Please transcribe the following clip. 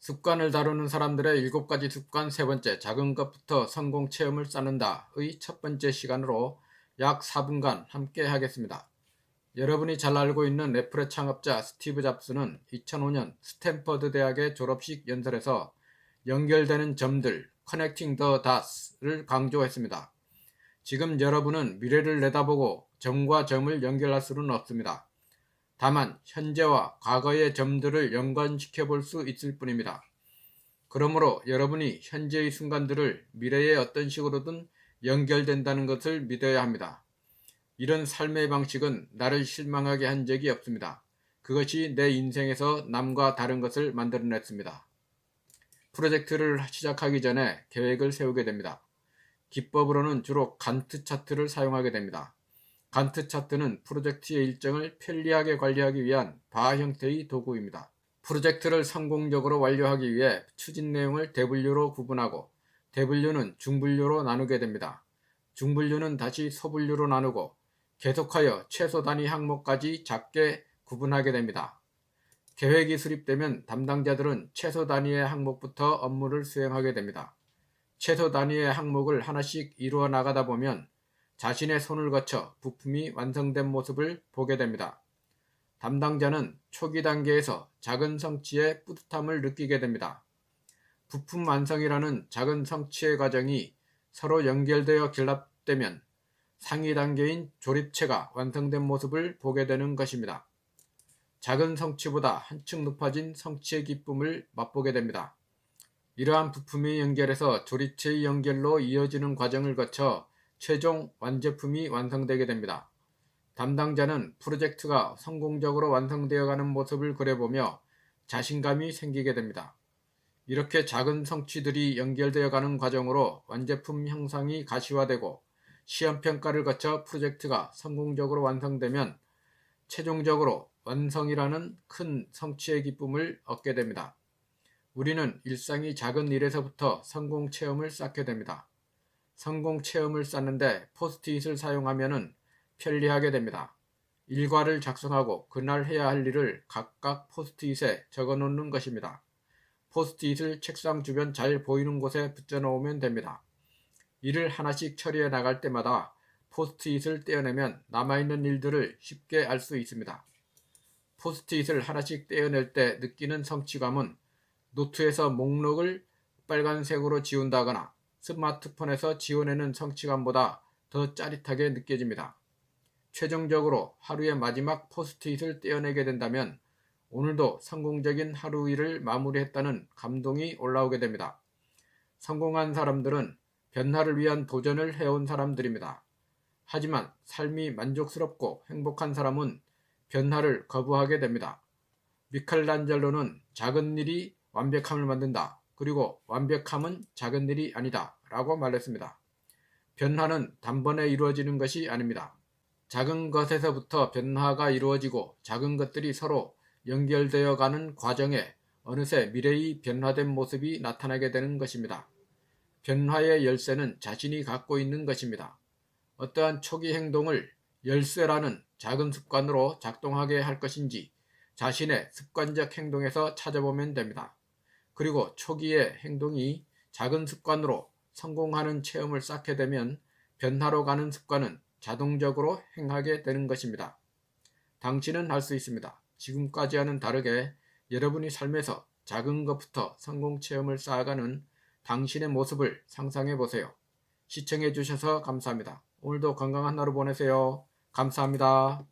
습관을 다루는 사람들의 7가지 습관 세 번째, 작은 것부터 성공 체험을 쌓는다의 첫 번째 시간으로 약 4분간 함께 하겠습니다. 여러분이 잘 알고 있는 애플의 창업자 스티브 잡스는 2005년 스탠퍼드 대학의 졸업식 연설에서 연결되는 점들, Connecting the Dots를 강조했습니다. 지금 여러분은 미래를 내다보고 점과 점을 연결할 수는 없습니다. 다만 현재와 과거의 점들을 연관시켜 볼 수 있을 뿐입니다. 그러므로 여러분이 현재의 순간들을 미래의 어떤 식으로든 연결된다는 것을 믿어야 합니다. 이런 삶의 방식은 나를 실망하게 한 적이 없습니다. 그것이 내 인생에서 남과 다른 것을 만들어냈습니다. 프로젝트를 시작하기 전에 계획을 세우게 됩니다. 기법으로는 주로 간트 차트를 사용하게 됩니다. 간트 차트는 프로젝트의 일정을 편리하게 관리하기 위한 바 형태의 도구입니다. 프로젝트를 성공적으로 완료하기 위해 추진 내용을 대분류로 구분하고 대분류는 중분류로 나누게 됩니다. 중분류는 다시 소분류로 나누고 계속하여 최소 단위 항목까지 작게 구분하게 됩니다. 계획이 수립되면 담당자들은 최소 단위의 항목부터 업무를 수행하게 됩니다. 최소 단위의 항목을 하나씩 이루어 나가다 보면 자신의 손을 거쳐 부품이 완성된 모습을 보게 됩니다. 담당자는 초기 단계에서 작은 성취의 뿌듯함을 느끼게 됩니다. 부품 완성이라는 작은 성취의 과정이 서로 연결되어 결합되면 상위 단계인 조립체가 완성된 모습을 보게 되는 것입니다. 작은 성취보다 한층 높아진 성취의 기쁨을 맛보게 됩니다. 이러한 부품의 연결에서 조립체의 연결로 이어지는 과정을 거쳐 최종 완제품이 완성되게 됩니다. 담당자는 프로젝트가 성공적으로 완성되어가는 모습을 그려보며 자신감이 생기게 됩니다. 이렇게 작은 성취들이 연결되어가는 과정으로 완제품 형상이 가시화되고 시험평가를 거쳐 프로젝트가 성공적으로 완성되면 최종적으로 완성이라는 큰 성취의 기쁨을 얻게 됩니다. 우리는 일상의 작은 일에서부터 성공 체험을 쌓게 됩니다. 성공 체험을 쌓는데 포스트잇을 사용하면 편리하게 됩니다. 일과를 작성하고 그날 해야 할 일을 각각 포스트잇에 적어 놓는 것입니다. 포스트잇을 책상 주변 잘 보이는 곳에 붙여 놓으면 됩니다. 일을 하나씩 처리해 나갈 때마다 포스트잇을 떼어내면 남아있는 일들을 쉽게 알 수 있습니다. 포스트잇을 하나씩 떼어낼 때 느끼는 성취감은 노트에서 목록을 빨간색으로 지운다거나 스마트폰에서 지워내는 성취감보다 더 짜릿하게 느껴집니다. 최종적으로 하루의 마지막 포스트잇을 떼어내게 된다면 오늘도 성공적인 하루 일을 마무리했다는 감동이 올라오게 됩니다. 성공한 사람들은 변화를 위한 도전을 해온 사람들입니다. 하지만 삶이 만족스럽고 행복한 사람은 변화를 거부하게 됩니다. 미켈란젤로는 작은 일이 완벽함을 만든다. 그리고 완벽함은 작은 일이 아니다. 라고 말했습니다. 변화는 단번에 이루어지는 것이 아닙니다. 작은 것에서부터 변화가 이루어지고 작은 것들이 서로 연결되어 가는 과정에 어느새 미래의 변화된 모습이 나타나게 되는 것입니다. 변화의 열쇠는 자신이 갖고 있는 것입니다. 어떠한 초기 행동을 열쇠라는 작은 습관으로 작동하게 할 것인지 자신의 습관적 행동에서 찾아보면 됩니다. 그리고 초기의 행동이 작은 습관으로 성공하는 체험을 쌓게 되면 변화로 가는 습관은 자동적으로 행하게 되는 것입니다. 당신은 할 수 있습니다. 지금까지와는 다르게 여러분이 삶에서 작은 것부터 성공 체험을 쌓아가는 당신의 모습을 상상해 보세요. 시청해 주셔서 감사합니다. 오늘도 건강한 하루 보내세요. 감사합니다.